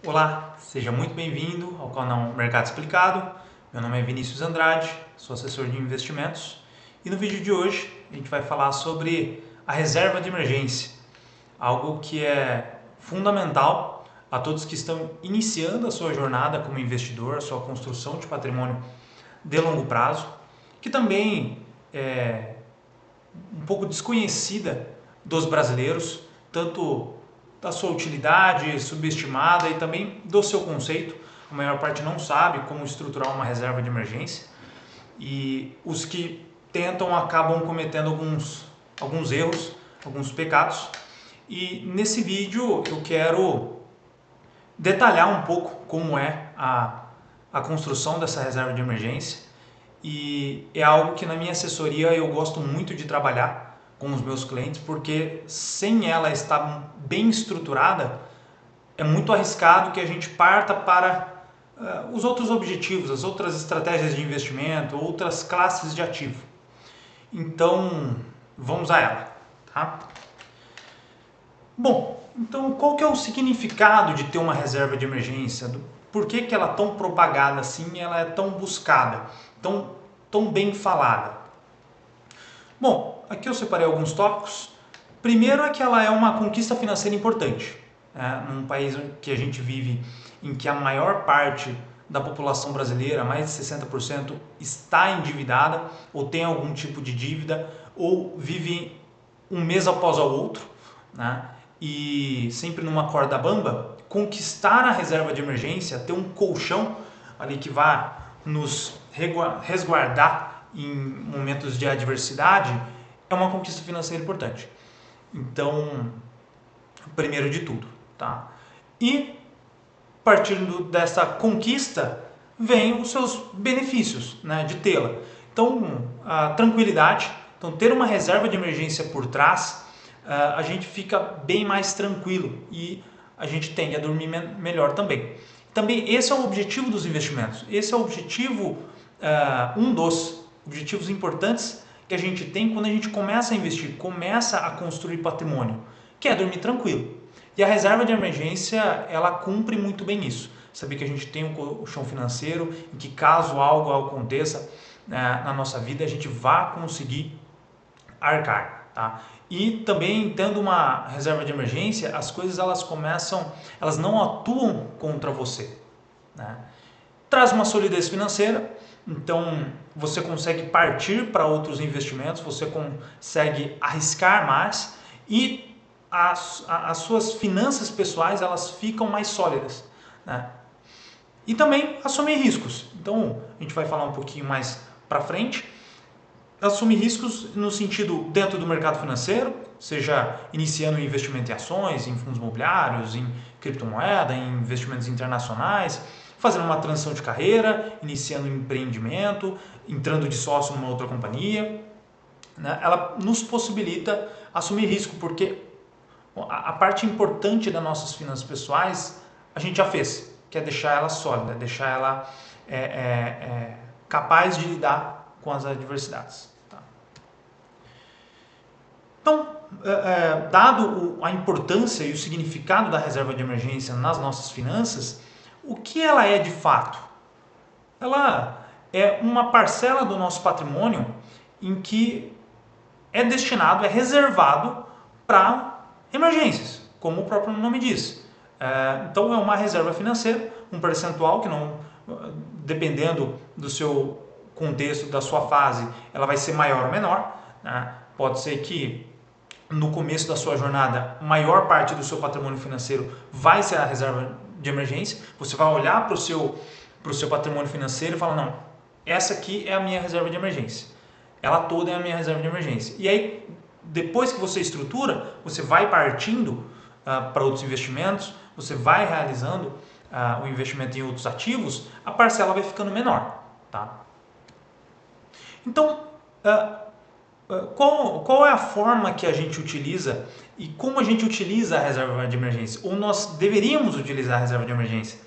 Olá, seja muito bem-vindo ao canal Mercado Explicado. Meu nome é Vinícius Andrade, sou assessor de investimentos e no vídeo de hoje a gente vai falar sobre a reserva de emergência, algo que é fundamental a todos que estão iniciando a sua jornada como investidor, a sua construção de patrimônio de longo prazo, que também é um pouco desconhecida dos brasileiros, tanto da sua utilidade subestimada e também do seu conceito. A maior parte não sabe como estruturar uma reserva de emergência e os que tentam acabam cometendo alguns erros, alguns pecados. E nesse vídeo eu quero detalhar um pouco como é a construção dessa reserva de emergência, e é algo que na minha assessoria eu gosto muito de trabalhar com os meus clientes, porque sem ela estar bem estruturada, é muito arriscado que a gente parta para os outros objetivos, as outras estratégias de investimento, outras classes de ativo. Então, vamos a ela, tá? Bom, então qual que é o significado de ter uma reserva de emergência? Por que ela é tão propagada assim, ela é tão buscada, tão bem falada? Bom, aqui eu separei alguns tópicos. Primeiro é que ela é uma conquista financeira importante. Num país que a gente vive, em que a maior parte da população brasileira, mais de 60%, está endividada ou tem algum tipo de dívida ou vive um mês após o outro, né? E sempre numa corda bamba, conquistar a reserva de emergência, ter um colchão ali que vá nos resguardar em momentos de adversidade, é uma conquista financeira importante. Então, primeiro de tudo, tá? E partindo dessa conquista, vem os seus benefícios, né, de tê-la. Então, a tranquilidade, então ter uma reserva de emergência por trás, a gente fica bem mais tranquilo e a gente tende a dormir melhor também. Também esse é o objetivo dos investimentos. Esse é o objetivo, um dos objetivos importantes que a gente tem quando a gente começa a investir, começa a construir patrimônio, que é dormir tranquilo. E a reserva de emergência, ela cumpre muito bem isso. Saber que a gente tem um colchão financeiro e que caso algo aconteça na nossa vida, a gente vá conseguir arcar, tá? E também tendo uma reserva de emergência, as coisas elas não atuam contra você, né? Traz uma solidez financeira, então você consegue partir para outros investimentos, você consegue arriscar mais e as suas finanças pessoais elas ficam mais sólidas, né? E também assumir riscos. Então a gente vai falar um pouquinho mais para frente. Assumir riscos no sentido dentro do mercado financeiro, seja iniciando investimento em ações, em fundos imobiliários, em criptomoeda, em investimentos internacionais, fazendo uma transição de carreira, iniciando um empreendimento, entrando de sócio numa outra companhia, né? Ela nos possibilita assumir risco, porque a parte importante das nossas finanças pessoais a gente já fez, que é deixar ela sólida, deixar ela capaz de lidar com as adversidades. Tá? Então, dado a importância e o significado da reserva de emergência nas nossas finanças, o que ela é de fato? Ela é uma parcela do nosso patrimônio em que é destinado, é reservado para emergências, como o próprio nome diz. Então é uma reserva financeira, um percentual que não, dependendo do seu contexto, da sua fase, ela vai ser maior ou menor, né? Pode ser que no começo da sua jornada, maior parte do seu patrimônio financeiro vai ser a reserva de emergência. Você vai olhar para o seu patrimônio financeiro e falar, não, essa aqui é a minha reserva de emergência. Ela toda é a minha reserva de emergência. E aí, depois que você estrutura, você vai partindo para outros investimentos, você vai realizando o investimento em outros ativos, a parcela vai ficando menor. Tá? Então, qual é a forma que a gente utiliza e como a gente utiliza a reserva de emergência? Ou nós deveríamos utilizar a reserva de emergência?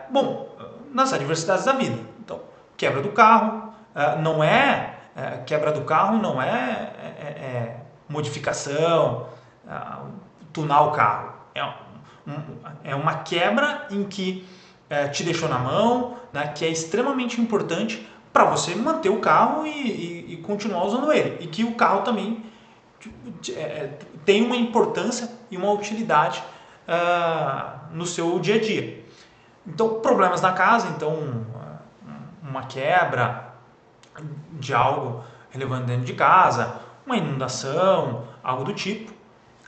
Bom, nas adversidades da vida. Então, quebra do carro, quebra do carro não é modificação, tunar o carro. É é uma quebra em que te deixou na mão, né, que é extremamente importante para você manter o carro e continuar usando ele. E que o carro também tem uma importância e uma utilidade no seu dia a dia. Então, problemas na casa, então uma quebra de algo relevante dentro de casa, uma inundação, algo do tipo.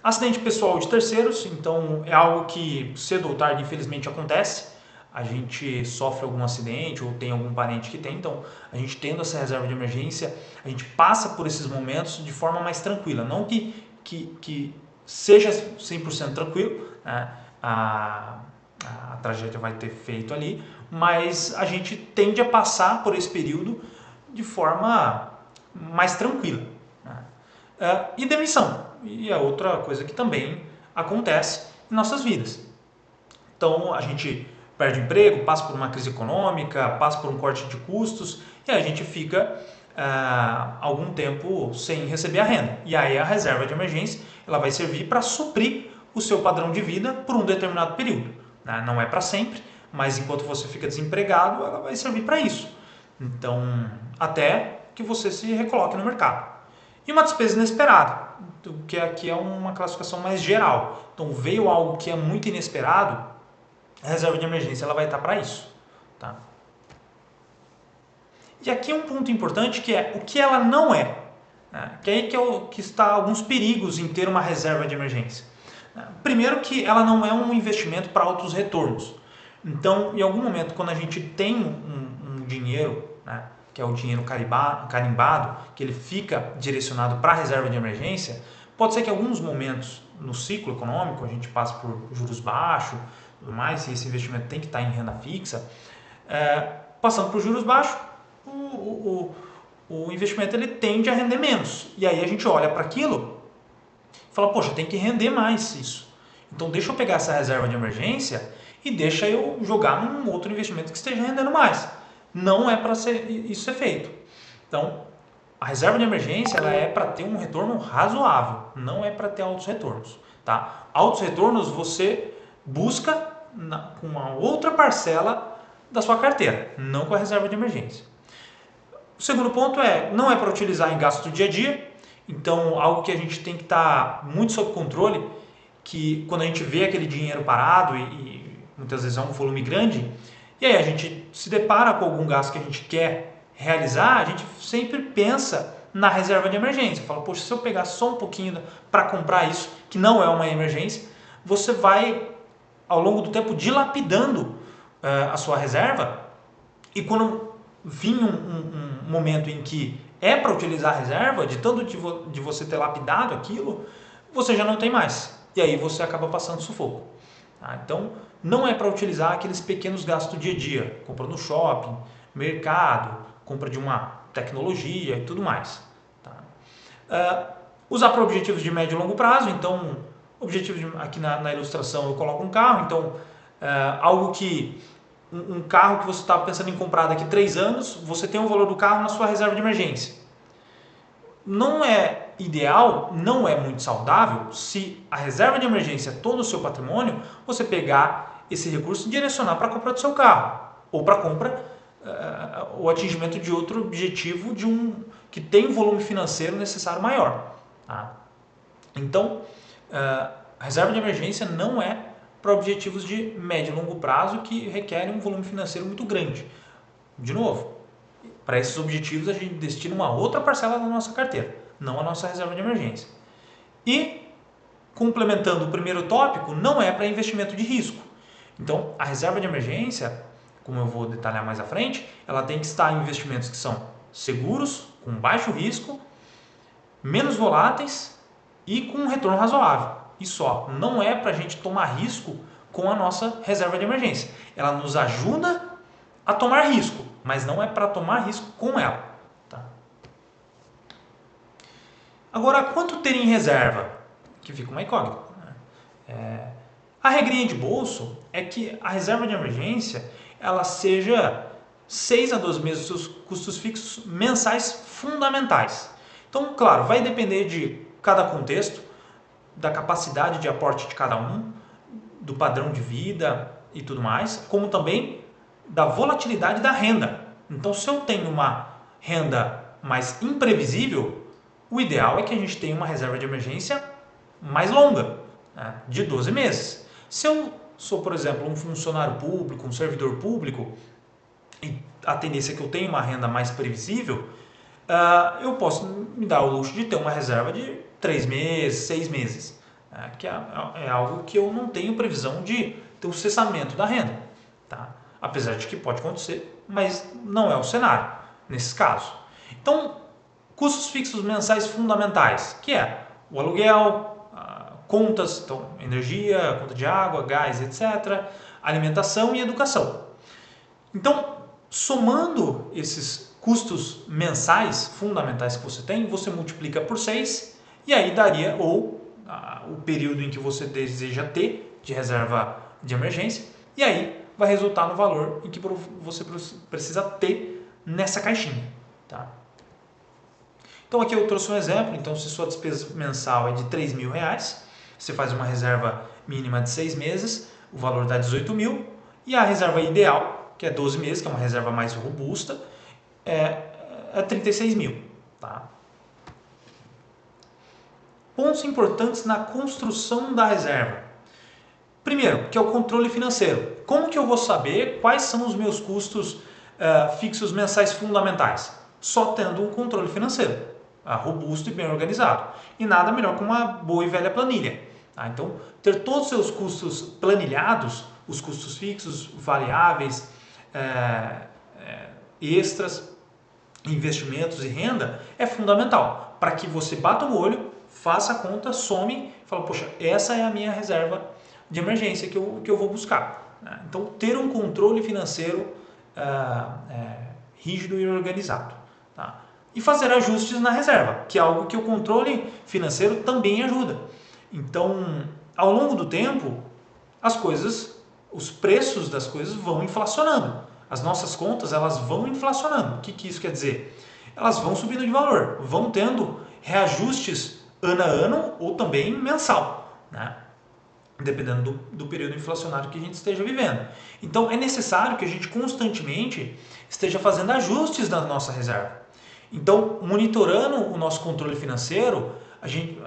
Acidente pessoal de terceiros, então é algo que cedo ou tarde infelizmente acontece. A gente sofre algum acidente ou tem algum parente que tem, então a gente tendo essa reserva de emergência, a gente passa por esses momentos de forma mais tranquila. Não que seja 100% tranquilo, né? A tragédia vai ter feito ali, mas a gente tende a passar por esse período de forma mais tranquila, né? E demissão, e é outra coisa que também acontece em nossas vidas. Então a gente perde o emprego, passa por uma crise econômica, passa por um corte de custos e a gente fica algum tempo sem receber a renda. E aí a reserva de emergência ela vai servir para suprir o seu padrão de vida por um determinado período, né? Não é para sempre, mas enquanto você fica desempregado, ela vai servir para isso. Então, até que você se recoloque no mercado. E uma despesa inesperada, que aqui é uma classificação mais geral. Então, veio algo que é muito inesperado, a reserva de emergência ela vai estar para isso. Tá? E aqui um ponto importante que é o que ela não é. Né? Que é aí que está alguns perigos em ter uma reserva de emergência. Primeiro que ela não é um investimento para altos retornos. Então, em algum momento, quando a gente tem um dinheiro, né, que é o dinheiro carimbado, que ele fica direcionado para a reserva de emergência, pode ser que em alguns momentos no ciclo econômico, a gente passe por juros baixos, tudo mais, e esse investimento tem que estar em renda fixa, passando por juros baixos, o investimento ele tende a render menos. E aí a gente olha para aquilo e fala, poxa, tem que render mais isso. Então deixa eu pegar essa reserva de emergência e deixa eu jogar num outro investimento que esteja rendendo mais. Não é para isso ser feito. Então, a reserva de emergência ela é para ter um retorno razoável, não é para ter altos retornos. Tá? Altos retornos você busca com uma outra parcela da sua carteira, não com a reserva de emergência. O segundo ponto não é para utilizar em gasto do dia a dia, então algo que a gente tem que estar muito sob controle, que quando a gente vê aquele dinheiro parado e muitas vezes é um volume grande, e aí a gente se depara com algum gasto que a gente quer realizar, a gente sempre pensa na reserva de emergência. Fala, poxa, se eu pegar só um pouquinho para comprar isso, que não é uma emergência, você vai, ao longo do tempo, dilapidando a sua reserva, e quando vir um momento em que é para utilizar a reserva, de tanto de você ter lapidado aquilo, você já não tem mais. E aí você acaba passando sufoco. Tá? Então, não é para utilizar aqueles pequenos gastos do dia a dia, compra no shopping, mercado, compra de uma tecnologia e tudo mais. Tá? Usar para objetivos de médio e longo prazo, então, aqui na ilustração eu coloco um carro, então, algo que, um carro que você estava pensando em comprar daqui a 3 anos, você tem o valor do carro na sua reserva de emergência. Não é ideal, não é muito saudável, se a reserva de emergência é todo o seu patrimônio, você pegar esse recurso e direcionar para a compra do seu carro, ou para a compra, o atingimento de outro objetivo que tem um volume financeiro necessário maior. Tá? Então, a reserva de emergência não é para objetivos de médio e longo prazo que requerem um volume financeiro muito grande. De novo, para esses objetivos a gente destina uma outra parcela da nossa carteira, não a nossa reserva de emergência. E, complementando o primeiro tópico, não é para investimento de risco. Então, a reserva de emergência, como eu vou detalhar mais à frente, ela tem que estar em investimentos que são seguros, com baixo risco, menos voláteis e com um retorno razoável. E só, não é para a gente tomar risco com a nossa reserva de emergência. Ela nos ajuda a tomar risco, mas não é para tomar risco com ela. Tá? Agora, quanto ter em reserva? Que fica uma incógnita. A regrinha de bolso é que a reserva de emergência ela seja 6 a 12 meses dos seus custos fixos mensais fundamentais. Então, claro, vai depender de cada contexto, da capacidade de aporte de cada um, do padrão de vida e tudo mais, como também da volatilidade da renda. Então, se eu tenho uma renda mais imprevisível, o ideal é que a gente tenha uma reserva de emergência mais longa, né, de 12 meses. Se eu sou, por exemplo, um funcionário público, um servidor público, e a tendência é que eu tenha uma renda mais previsível, eu posso me dar o luxo de ter uma reserva de 3 meses, 6 meses, que é algo que eu não tenho previsão de ter um cessamento da renda. Tá? Apesar de que pode acontecer, mas não é o cenário nesses casos. Então, custos fixos mensais fundamentais, que é o aluguel, contas, então energia, conta de água, gás, etc., alimentação e educação. Então, somando esses custos mensais fundamentais que você tem, você multiplica por 6 e aí daria o período em que você deseja ter de reserva de emergência e aí vai resultar no valor em que você precisa ter nessa caixinha. Tá? Então aqui eu trouxe um exemplo. Então, se sua despesa mensal é de R$3.000, você faz uma reserva mínima de 6 meses, o valor dá 18 mil, e a reserva ideal, que é 12 meses, que é uma reserva mais robusta, é 36 mil. Tá? Pontos importantes na construção da reserva. Primeiro, que é o controle financeiro. Como que eu vou saber quais são os meus custos fixos mensais fundamentais? Só tendo um controle financeiro robusto e bem organizado. E nada melhor que uma boa e velha planilha. Tá? Então, ter todos os seus custos planilhados, os custos fixos, variáveis, extras, investimentos e renda, é fundamental para que você bata o olho, faça a conta, some e fala, poxa, essa é a minha reserva de emergência que eu vou buscar. Então, ter um controle financeiro rígido e organizado. Tá? E fazer ajustes na reserva, que é algo que o controle financeiro também ajuda. Então, ao longo do tempo, os preços das coisas vão inflacionando. As nossas contas, elas vão inflacionando. O que isso quer dizer? Elas vão subindo de valor, vão tendo reajustes ano a ano ou também mensal, né? Dependendo do período inflacionário que a gente esteja vivendo. Então, é necessário que a gente constantemente esteja fazendo ajustes na nossa reserva. Então, monitorando o nosso controle financeiro,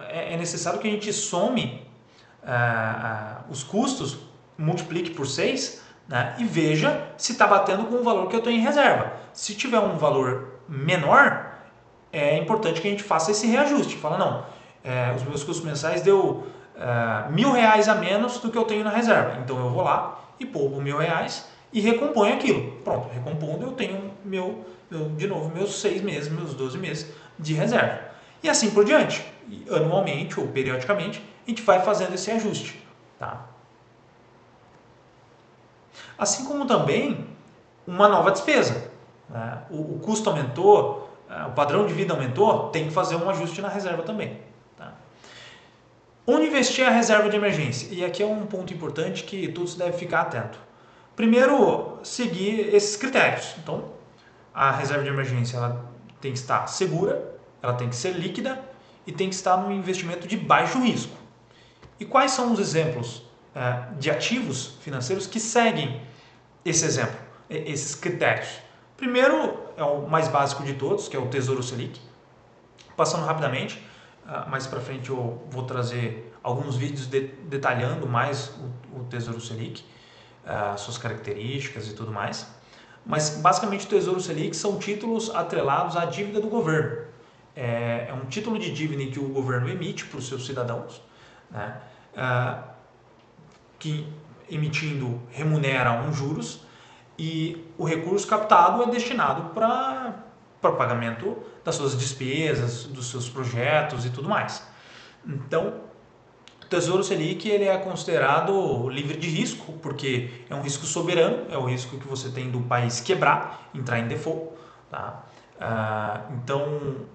é necessário que a gente some os custos, multiplique por 6, né, e veja se está batendo com o valor que eu tenho em reserva. Se tiver um valor menor, é importante que a gente faça esse reajuste. Fala, não, os meus custos mensais deu R$1.000 a menos do que eu tenho na reserva. Então eu vou lá e poupo R$1.000 e recomponho aquilo. Pronto, recompondo, eu tenho de novo meus 6 meses, meus 12 meses de reserva. E assim por diante. E, anualmente ou periodicamente, a gente vai fazendo esse ajuste. Tá? Assim como também uma nova despesa. Né? O custo aumentou, o padrão de vida aumentou, tem que fazer um ajuste na reserva também. Tá? Onde investir a reserva de emergência? E aqui é um ponto importante que todos devem ficar atento. Primeiro, seguir esses critérios. Então, a reserva de emergência ela tem que estar segura, ela tem que ser líquida e tem que estar num investimento de baixo risco. E quais são os exemplos de ativos financeiros que seguem esse exemplo, esses critérios? Primeiro, é o mais básico de todos, que é o Tesouro Selic. Passando rapidamente, mais para frente eu vou trazer alguns vídeos detalhando mais o Tesouro Selic, suas características e tudo mais. Mas basicamente o Tesouro Selic são títulos atrelados à dívida do governo. É um título de dívida que o governo emite para os seus cidadãos, né? Que emitindo remunera uns juros e o recurso captado é destinado para o pagamento das suas despesas, dos seus projetos e tudo mais. Então, o Tesouro Selic ele é considerado livre de risco, porque é um risco soberano, é o risco que você tem do país quebrar, entrar em default. Tá? Então,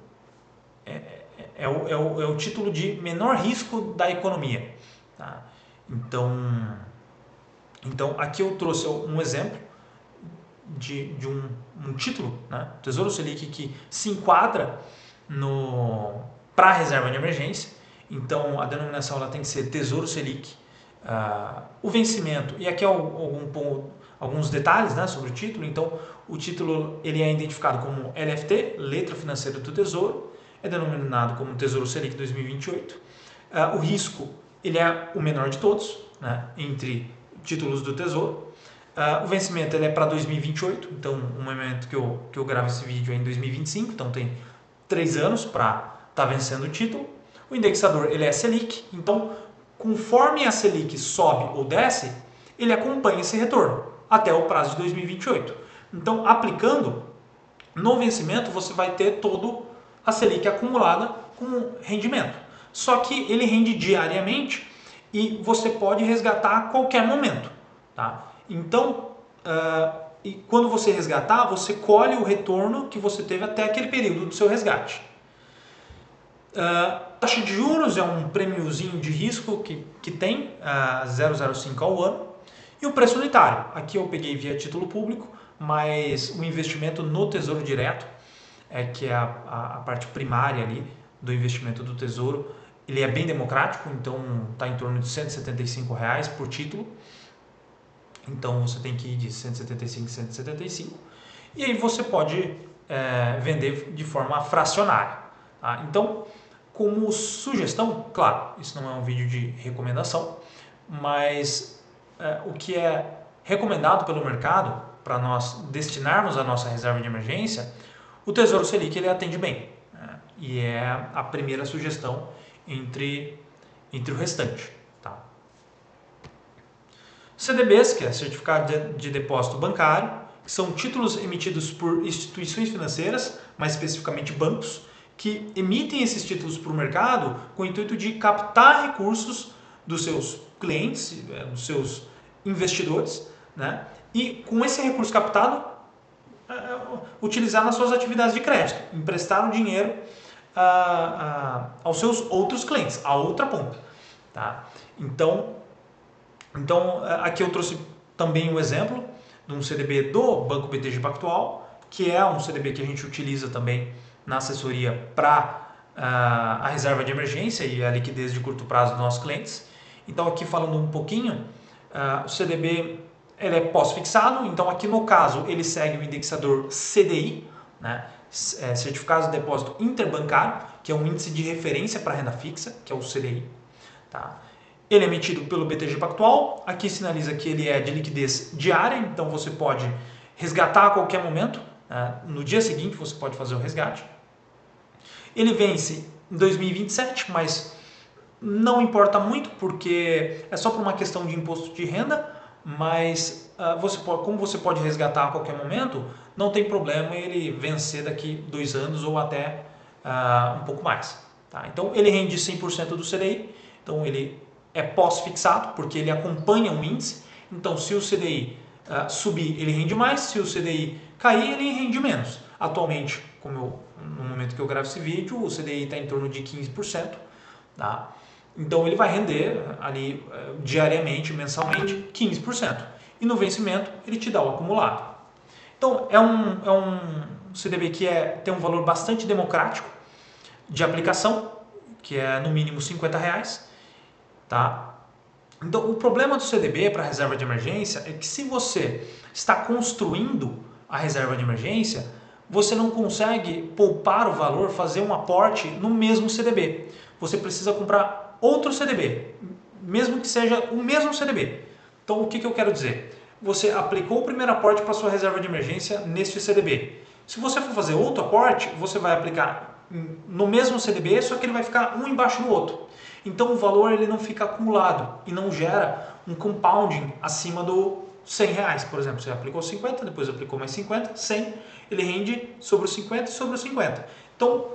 é o título de menor risco da economia. Tá? Então, aqui eu trouxe um exemplo de um título, né? Tesouro Selic, que se enquadra para a reserva de emergência. Então, a denominação ela tem que ser Tesouro Selic O vencimento, e aqui é alguns detalhes, né, sobre o título. Então, o título ele é identificado como LFT, Letra Financeira do Tesouro, é denominado como Tesouro Selic 2028. O risco ele é o menor de todos, né, entre títulos do Tesouro. O vencimento ele é para 2028, então o momento que eu gravo esse vídeo é em 2025, então tem 3 anos para estar vencendo o título. O indexador ele é Selic, então conforme a Selic sobe ou desce, ele acompanha esse retorno até o prazo de 2028. Então, aplicando, no vencimento você vai ter todo a Selic acumulada com rendimento. Só que ele rende diariamente e você pode resgatar a qualquer momento. Tá? Então, e quando você resgatar, você colhe o retorno que você teve até aquele período do seu resgate. Taxa de juros é um prêmiozinho de risco que tem 0,05 ao ano. E o preço unitário, aqui eu peguei via título público, mas o investimento no Tesouro Direto, que é a parte primária ali do investimento do Tesouro, ele é bem democrático, então está em torno de R$ 175 por título. Então você tem que ir de 175 a 175. E aí você pode vender de forma fracionária. Tá? Então, como sugestão, claro, isso não é um vídeo de recomendação, mas o que é recomendado pelo mercado para nós destinarmos a nossa reserva de emergência, o Tesouro Selic ele atende bem, né? E é a primeira sugestão entre o restante. Tá? CDBs, que é Certificado de Depósito Bancário, que são títulos emitidos por instituições financeiras, mais especificamente bancos, que emitem esses títulos para o mercado com o intuito de captar recursos dos seus clientes, dos seus investidores, né? E com esse recurso captado, utilizar nas suas atividades de crédito, emprestar o dinheiro aos seus outros clientes, a outra ponta. Tá? Então, aqui eu trouxe também um exemplo de um CDB do Banco BTG Pactual, que é um CDB que a gente utiliza também na assessoria para a reserva de emergência e a liquidez de curto prazo dos nossos clientes. Então, aqui falando um pouquinho, o CDB ele é pós-fixado, então aqui no caso ele segue o indexador CDI, né? Certificado de Depósito Interbancário, que é um índice de referência para renda fixa, que é o CDI. Tá? Ele é emitido pelo BTG Pactual, aqui sinaliza que ele é de liquidez diária, então você pode resgatar a qualquer momento, né? No dia seguinte você pode fazer o resgate. Ele vence em 2027, mas não importa muito porque é só por uma questão de imposto de renda, mas como você pode resgatar a qualquer momento, não tem problema ele vencer daqui 2 anos ou até um pouco mais. Tá? Então ele rende 100% do CDI, então ele é pós-fixado porque ele acompanha um índice, então se o CDI subir ele rende mais, se o CDI cair ele rende menos. Atualmente, no momento que eu gravo esse vídeo, o CDI está em torno de 15%. Tá? Então ele vai render ali diariamente, mensalmente, 15%. E no vencimento ele te dá o acumulado. Então é um CDB que tem um valor bastante democrático de aplicação, que é no mínimo R$50. Tá? Então o problema do CDB para a reserva de emergência é que se você está construindo a reserva de emergência, você não consegue poupar o valor, fazer um aporte no mesmo CDB. Você precisa comprar outro CDB, mesmo que seja o mesmo CDB. Então, o que eu quero dizer? Você aplicou o primeiro aporte para a sua reserva de emergência neste CDB. Se você for fazer outro aporte, você vai aplicar no mesmo CDB, só que ele vai ficar um embaixo do outro. Então, o valor ele não fica acumulado e não gera um compounding acima do R$100, por exemplo. Você aplicou 50, depois aplicou mais 50, 100, ele rende sobre os 50 e sobre os 50. Então,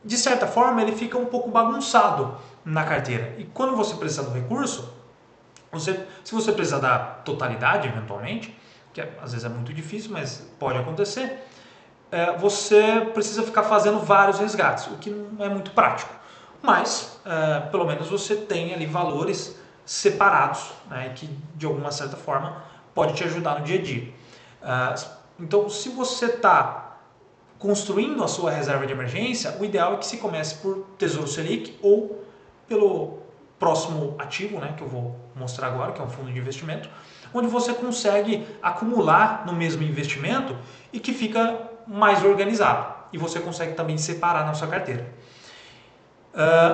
de certa forma, ele fica um pouco bagunçado na carteira. E quando você precisar do recurso, se você precisar da totalidade, eventualmente, que às vezes é muito difícil, mas pode acontecer, você precisa ficar fazendo vários resgates, o que não é muito prático. Mas, pelo menos você tem ali valores separados, né, que de alguma certa forma pode te ajudar no dia a dia. Então, se você está construindo a sua reserva de emergência, o ideal é que se comece por Tesouro Selic ou próximo ativo, né, que eu vou mostrar agora, que é um fundo de investimento, onde você consegue acumular no mesmo investimento e que fica mais organizado. E você consegue também separar na sua carteira.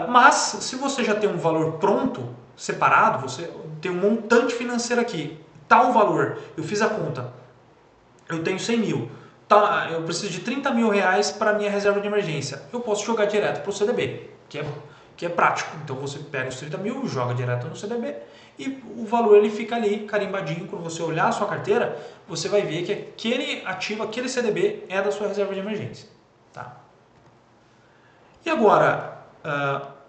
Mas, se você já tem um valor pronto, separado, você tem um montante financeiro aqui, tal valor, eu fiz a conta, eu tenho 100 mil, tá, eu preciso de 30 mil reais para minha reserva de emergência, eu posso jogar direto para o CDB, que é prático. Então você pega os 30 mil, joga direto no CDB e o valor ele fica ali carimbadinho. Quando você olhar a sua carteira, você vai ver que aquele ativo, aquele CDB é da sua reserva de emergência. Tá? E agora,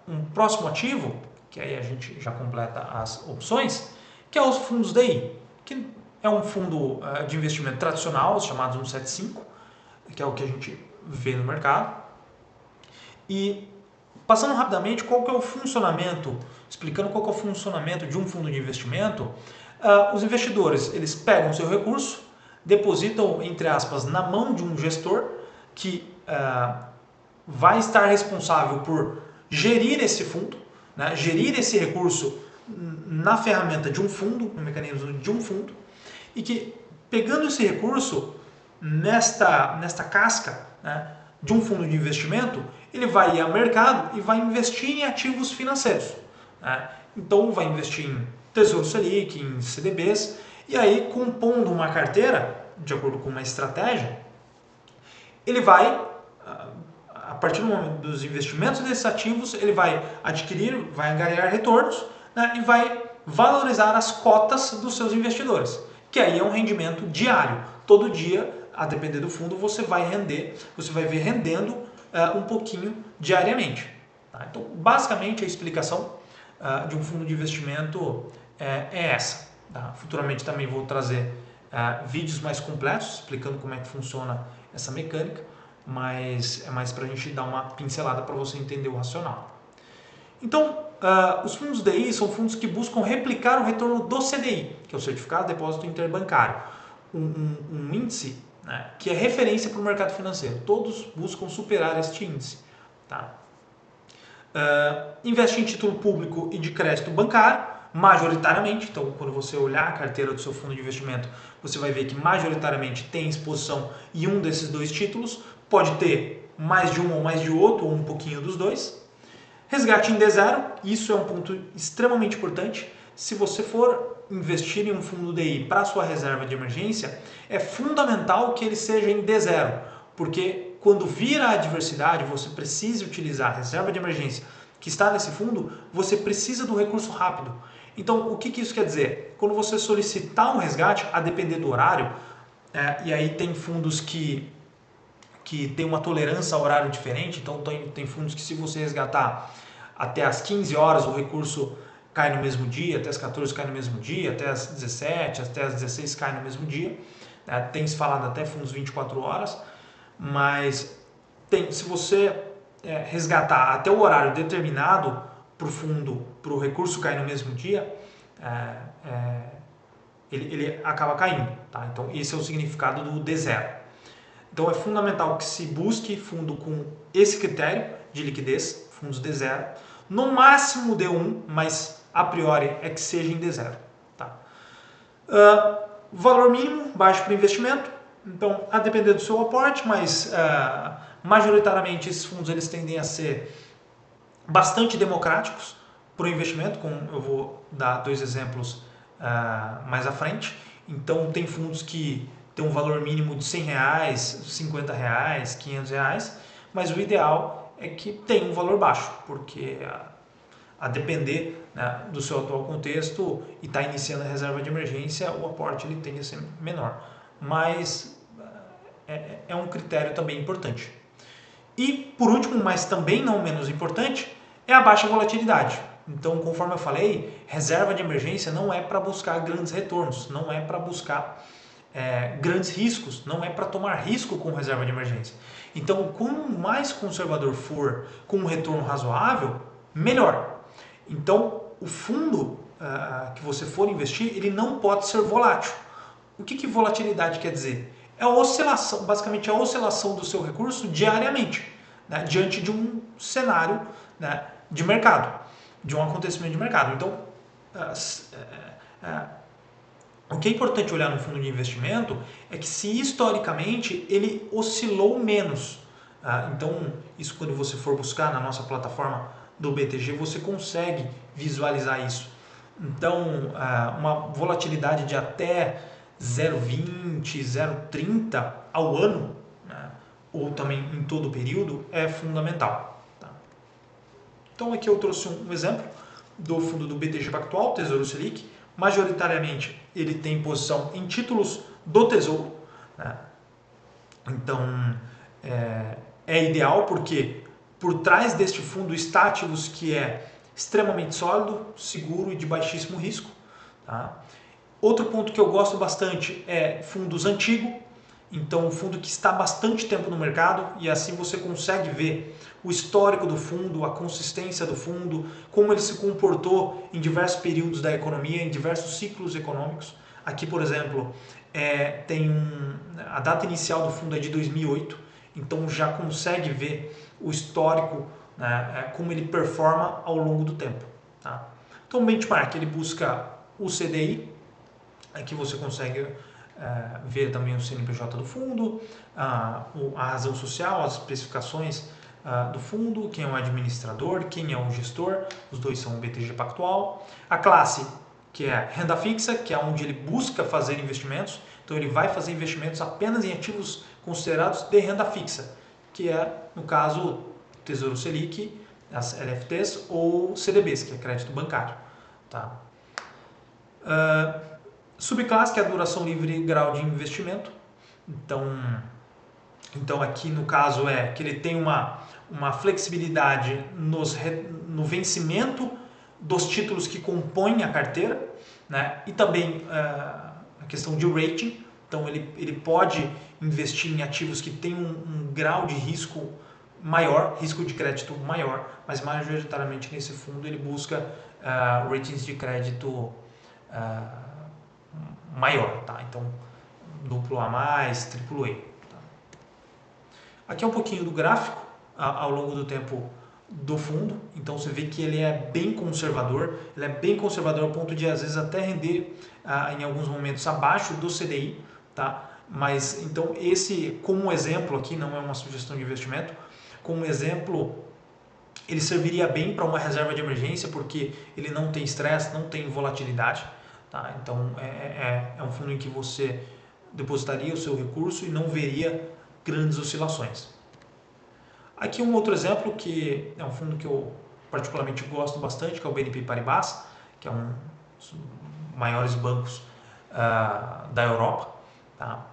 um próximo ativo, que aí a gente já completa as opções, que é os fundos DI, que é um fundo de investimento tradicional, os chamados 175, que é o que a gente vê no mercado. E passando rapidamente, qual que é o funcionamento, explicando qual que é o funcionamento de um fundo de investimento, os investidores, eles pegam o seu recurso, depositam, entre aspas, na mão de um gestor que vai estar responsável por gerir esse fundo, né, gerir esse recurso na ferramenta de um fundo, no mecanismo de um fundo, e que pegando esse recurso nesta casca, né, de um fundo de investimento, ele vai ir ao mercado e vai investir em ativos financeiros. Né? Então vai investir em Tesouro Selic, em CDBs, e aí compondo uma carteira, de acordo com uma estratégia, ele vai, a partir do momento dos investimentos desses ativos, ele vai adquirir, vai angariar retornos, né, e vai valorizar as cotas dos seus investidores, que aí é um rendimento diário. Todo dia, a depender do fundo, você vai ver rendendo um pouquinho diariamente. Tá? Então, basicamente, a explicação de um fundo de investimento é essa. Tá? Futuramente também vou trazer vídeos mais completos, explicando como é que funciona essa mecânica, mas é mais para a gente dar uma pincelada para você entender o racional. Então, os fundos DI são fundos que buscam replicar o retorno do CDI, que é o Certificado de Depósito Interbancário, um índice, né, que é referência para o mercado financeiro. Todos buscam superar este índice. Tá? Investe em título público e de crédito bancário, majoritariamente. Então, quando você olhar a carteira do seu fundo de investimento, você vai ver que majoritariamente tem exposição em um desses dois títulos. Pode ter mais de um ou mais de outro, ou um pouquinho dos dois. Resgate em D0, isso é um ponto extremamente importante. Se você for investir em um fundo DI para sua reserva de emergência, é fundamental que ele seja em D0, porque quando vir a adversidade, você precisa utilizar a reserva de emergência que está nesse fundo, você precisa do recurso rápido. Então, o que isso quer dizer? Quando você solicitar um resgate, a depender do horário, e aí tem fundos que tem uma tolerância a horário diferente, então tem fundos que se você resgatar até as 15 horas o recurso cai no mesmo dia, até as 14 cai no mesmo dia, até as 17, até as 16 cai no mesmo dia. Tem se falado até fundos 24 horas, mas se você resgatar até o horário determinado para o fundo, para o recurso cair no mesmo dia, ele acaba caindo. Tá? Então esse é o significado do D0. Então é fundamental que se busque fundo com esse critério de liquidez, fundos D0, no máximo D1, mas a priori é que seja em D0. Tá? Valor mínimo, baixo para investimento, então a depender do seu aporte, mas majoritariamente esses fundos eles tendem a ser bastante democráticos para o investimento, eu vou dar dois exemplos mais à frente. Então tem fundos que tem um valor mínimo de R$100, R$50, R$500, mas o ideal é que tenha um valor baixo, porque a depender, né, do seu atual contexto e está iniciando a reserva de emergência, o aporte ele tende a ser menor, mas é um critério também importante. E por último, mas também não menos importante, é a baixa volatilidade. Então, conforme eu falei, reserva de emergência não é para buscar grandes retornos, não é para buscar grandes riscos, não é para tomar risco com reserva de emergência. Então, quanto mais conservador for com um retorno razoável, melhor. Então, o fundo que você for investir, ele não pode ser volátil. O que volatilidade quer dizer? É a oscilação, basicamente a oscilação do seu recurso diariamente, né, diante de um cenário, né, de mercado. de um acontecimento de mercado. Então, o que é importante olhar no fundo de investimento é que se historicamente ele oscilou menos. Então, isso quando você for buscar na nossa plataforma do BTG, você consegue visualizar isso. Então, uma volatilidade de até 0,20, 0,30 ao ano, né, ou também em todo o período, é fundamental. Tá? Então, aqui eu trouxe um exemplo do fundo do BTG Pactual, Tesouro Selic. Majoritariamente, ele tem posição em títulos do Tesouro. Né? Então, é ideal porque por trás deste fundo está ativos que é extremamente sólido, seguro e de baixíssimo risco. Tá? Outro ponto que eu gosto bastante é fundos antigos. Então, um fundo que está há bastante tempo no mercado e assim você consegue ver o histórico do fundo, a consistência do fundo, como ele se comportou em diversos períodos da economia, em diversos ciclos econômicos. Aqui, por exemplo, a data inicial do fundo é de 2008, então já consegue ver o histórico, né, como ele performa ao longo do tempo. Tá? Então, o benchmark ele busca o CDI, aqui você consegue ver também o CNPJ do fundo, a razão social, as especificações do fundo, quem é o administrador, quem é o gestor, os dois são o BTG Pactual. A classe, que é renda fixa, que é onde ele busca fazer investimentos, então ele vai fazer investimentos apenas em ativos considerados de renda fixa, que é, no caso, Tesouro Selic, as LFTs ou CDBs, que é crédito bancário. Tá? Subclasse, que é a duração livre e grau de investimento. Então aqui no caso é que ele tem uma flexibilidade no vencimento dos títulos que compõem a carteira, né? E também a questão de rating. Então ele pode investir em ativos que têm um grau de risco maior, risco de crédito maior, mas majoritariamente nesse fundo ele busca ratings de crédito maior, tá? Então duplo A+, triplo E. Tá? Aqui é um pouquinho do gráfico ao longo do tempo do fundo, então você vê que ele é bem conservador, ao ponto de às vezes até render em alguns momentos abaixo do CDI, tá? Mas então esse como exemplo aqui, não é uma sugestão de investimento, como exemplo ele serviria bem para uma reserva de emergência porque ele não tem estresse, não tem volatilidade. Tá? Então é um fundo em que você depositaria o seu recurso e não veria grandes oscilações. Aqui um outro exemplo que é um fundo que eu particularmente gosto bastante, que é o BNP Paribas, que é um dos maiores bancos da Europa. Tá?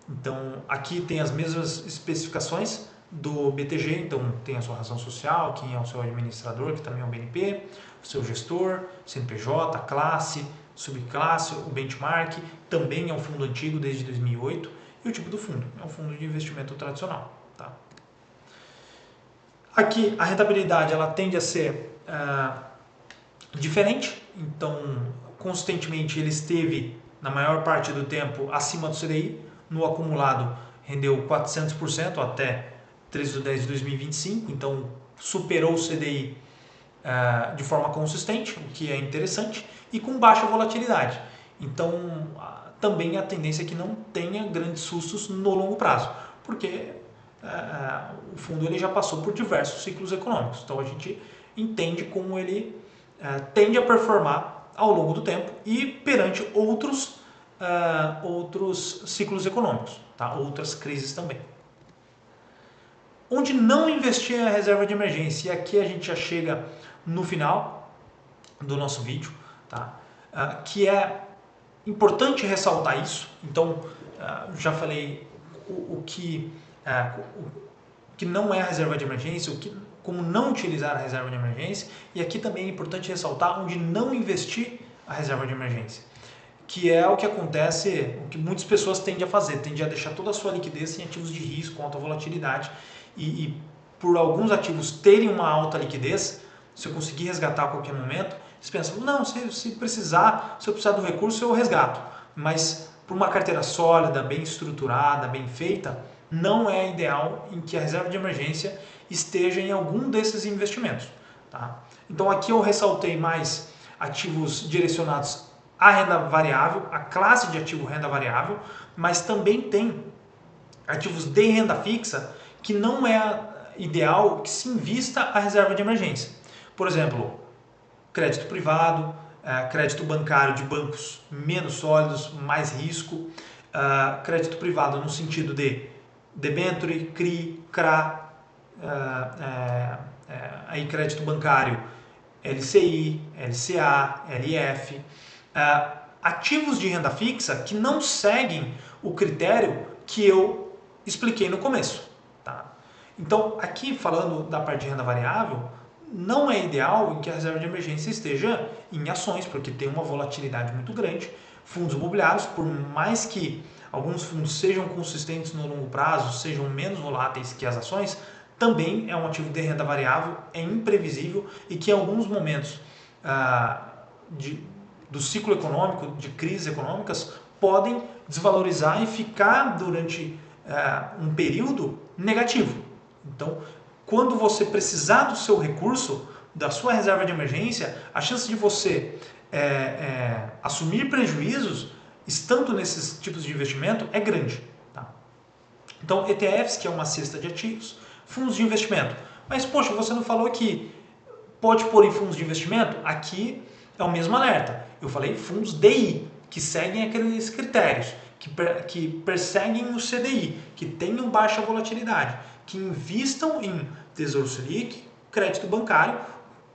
Então aqui tem as mesmas especificações do BTG, então tem a sua razão social, quem é o seu administrador, que também é o BNP, o seu gestor, CNPJ, classe, subclasse, o benchmark, também é um fundo antigo desde 2008, e o tipo do fundo, é um fundo de investimento tradicional. Tá? Aqui a rentabilidade ela tende a ser diferente, então consistentemente ele esteve na maior parte do tempo acima do CDI, no acumulado rendeu 400% até 13/10/2025, então superou o CDI de forma consistente, o que é interessante, e com baixa volatilidade. Então, também a tendência é que não tenha grandes sustos no longo prazo, porque o fundo ele já passou por diversos ciclos econômicos. Então, a gente entende como ele tende a performar ao longo do tempo e perante outros ciclos econômicos, tá? Outras crises também. Onde não investir a reserva de emergência, e aqui a gente já chega no final do nosso vídeo, tá? Que é importante ressaltar isso. Então, já falei o que não é a reserva de emergência, como não utilizar a reserva de emergência, e aqui também é importante ressaltar onde não investir a reserva de emergência, que é o que acontece, o que muitas pessoas tendem a fazer, tendem a deixar toda a sua liquidez em ativos de risco, alta volatilidade, e por alguns ativos terem uma alta liquidez, se eu conseguir resgatar a qualquer momento, eles pensam, não, se eu precisar do recurso, eu resgato. Mas por uma carteira sólida, bem estruturada, bem feita, não é ideal em que a reserva de emergência esteja em algum desses investimentos. Tá? Então aqui eu ressaltei mais ativos direcionados à renda variável, a classe de ativo renda variável, mas também tem ativos de renda fixa que não é ideal que se invista a reserva de emergência. Por exemplo, crédito privado, crédito bancário de bancos menos sólidos, mais risco, crédito privado no sentido de debenture, CRI, CRA, aí crédito bancário, LCI, LCA, LF, ativos de renda fixa que não seguem o critério que eu expliquei no começo. Tá? Então, aqui falando da parte de renda variável, não é ideal que a reserva de emergência esteja em ações, porque tem uma volatilidade muito grande. Fundos imobiliários, por mais que alguns fundos sejam consistentes no longo prazo, sejam menos voláteis que as ações, também é um ativo de renda variável, é imprevisível e que em alguns momentos do ciclo econômico, de crises econômicas, podem desvalorizar e ficar durante um período negativo. Então, quando você precisar do seu recurso, da sua reserva de emergência, a chance de você assumir prejuízos estando nesses tipos de investimento é grande. Tá? Então, ETFs, que é uma cesta de ativos, fundos de investimento. Mas, poxa, você não falou que pode pôr em fundos de investimento? Aqui é o mesmo alerta. Eu falei fundos DI, que seguem aqueles critérios, que perseguem o CDI, que tenham baixa volatilidade, que investam em Tesouro Selic, crédito bancário,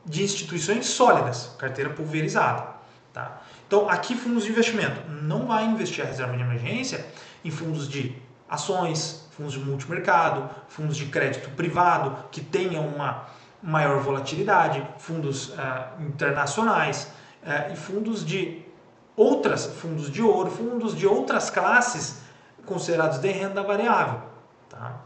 de instituições sólidas, carteira pulverizada. Tá? Então, aqui fundos de investimento. Não vai investir a reserva de emergência em fundos de ações, fundos de multimercado, fundos de crédito privado, que tenham uma maior volatilidade, fundos internacionais e fundos de fundos de ouro, fundos de outras classes considerados de renda variável. Tá?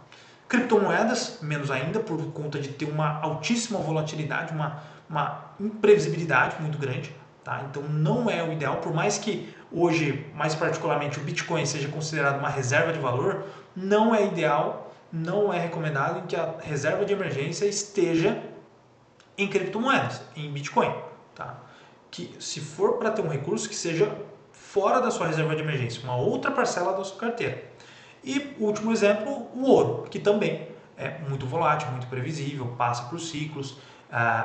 Criptomoedas, menos ainda, por conta de ter uma altíssima volatilidade, uma imprevisibilidade muito grande. Tá? Então não é o ideal, por mais que hoje, mais particularmente, o Bitcoin seja considerado uma reserva de valor, não é ideal, não é recomendado que a reserva de emergência esteja em criptomoedas, em Bitcoin. Tá? Que se for para ter um recurso, que seja fora da sua reserva de emergência, uma outra parcela da sua carteira. E último exemplo, o ouro, que também é muito volátil, muito previsível, passa por ciclos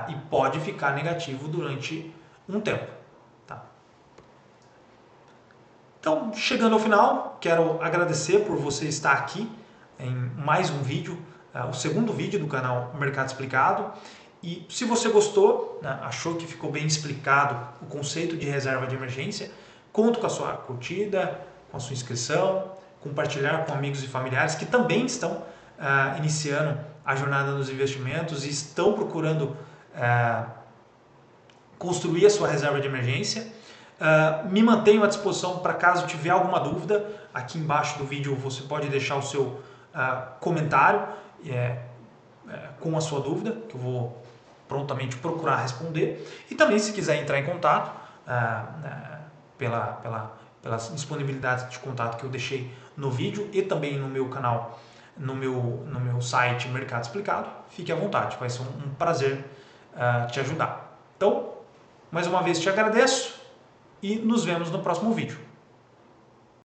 e pode ficar negativo durante um tempo. Tá? Então, chegando ao final, quero agradecer por você estar aqui em mais um vídeo, o segundo vídeo do canal Mercado Explicado. E se você gostou, né, achou que ficou bem explicado o conceito de reserva de emergência, conto com a sua curtida, com a sua inscrição, compartilhar com amigos e familiares que também estão iniciando a jornada nos investimentos e estão procurando construir a sua reserva de emergência. Me mantenho à disposição para caso tiver alguma dúvida. Aqui embaixo do vídeo você pode deixar o seu comentário com a sua dúvida, que eu vou prontamente procurar responder. E também, se quiser entrar em contato pelas disponibilidades de contato que eu deixei no vídeo e também no meu canal, no meu site Mercado Explicado, fique à vontade, vai ser um prazer te ajudar. Então, mais uma vez te agradeço e nos vemos no próximo vídeo.